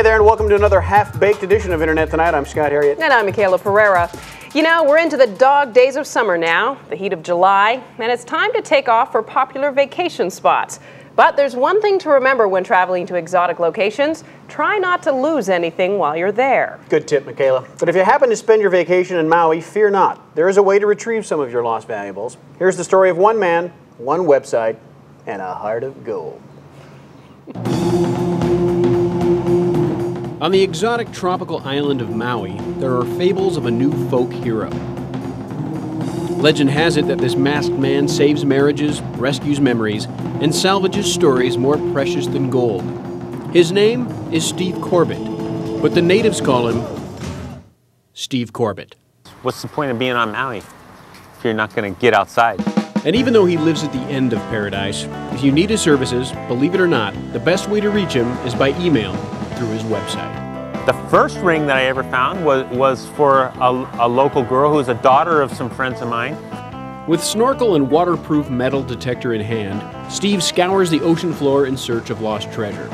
there, and welcome to another half-baked edition of Internet Tonight. I'm Scott Herriott. And I'm Michaela Pereira. You know, we're into the dog days of summer now, the heat of July, and it's time to take off for popular vacation spots. But there's one thing to remember when traveling to exotic locations: try not to lose anything while you're there. Good tip, Michaela. But if you happen to spend your vacation in Maui, fear not. There is a way to retrieve some of your lost valuables. Here's the story of one man, one website, and a heart of gold. On the exotic tropical island of Maui, there are fables of a new folk hero. Legend has it that this masked man saves marriages, rescues memories, and salvages stories more precious than gold. His name is Steve Corbett, but the natives call him Steve Corbett. What's the point of being on Maui if you're not going to get outside? And even though he lives at the end of paradise, if you need his services, believe it or not, the best way to reach him is by email through his website. The first ring that I ever found was for a local girl who was a daughter of some friends of mine. With snorkel and waterproof metal detector in hand, Steve scours the ocean floor in search of lost treasure.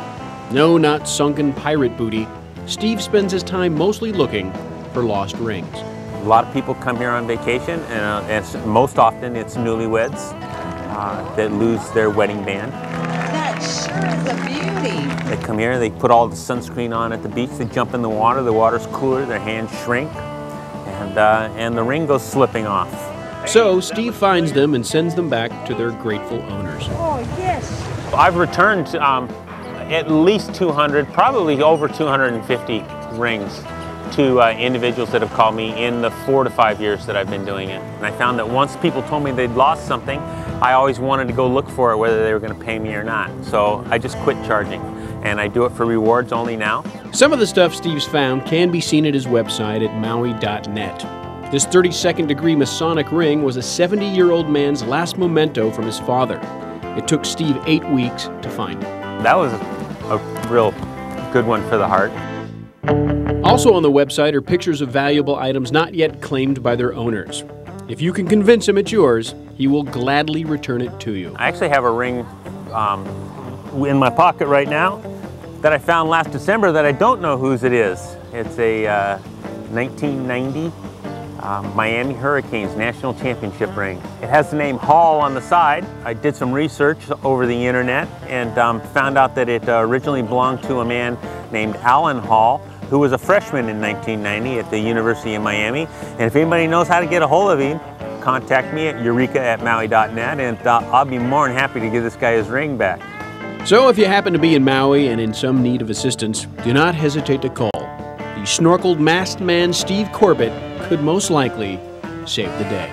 No, not sunken pirate booty. Steve spends his time mostly looking for lost rings. A lot of people come here on vacation, and most often it's newlyweds that lose their wedding band. That sure is a beauty. They come here, they put all the sunscreen on at the beach, they jump in the water's cooler, their hands shrink, and the ring goes slipping off. So Steve finds them and sends them back to their grateful owners. Oh, yes. I've returned at least 200, probably over 250 rings to individuals that have called me in the 4 to 5 years that I've been doing it. And I found that once people told me they'd lost something, I always wanted to go look for it, whether they were going to pay me or not. So I just quit charging, and I do it for rewards only now. Some of the stuff Steve's found can be seen at his website at Maui.net. This 32nd degree Masonic ring was a 70-year-old man's last memento from his father. It took Steve 8 weeks to find it. That was a real good one for the heart. Also on the website are pictures of valuable items not yet claimed by their owners. If you can convince him it's yours, he will gladly return it to you. I actually have a ring in my pocket right now that I found last December that I don't know whose it is. It's a 1990 Miami Hurricanes National Championship ring. It has the name Hall on the side. I did some research over the internet and found out that it originally belonged to a man named Alan Hall, who was a freshman in 1990 at the University of Miami. And if anybody knows how to get a hold of him, contact me at Eureka@Maui.net, and I'll be more than happy to give this guy his ring back. So if you happen to be in Maui and in some need of assistance, do not hesitate to call. The snorkeled masked man Steve Corbett could most likely save the day.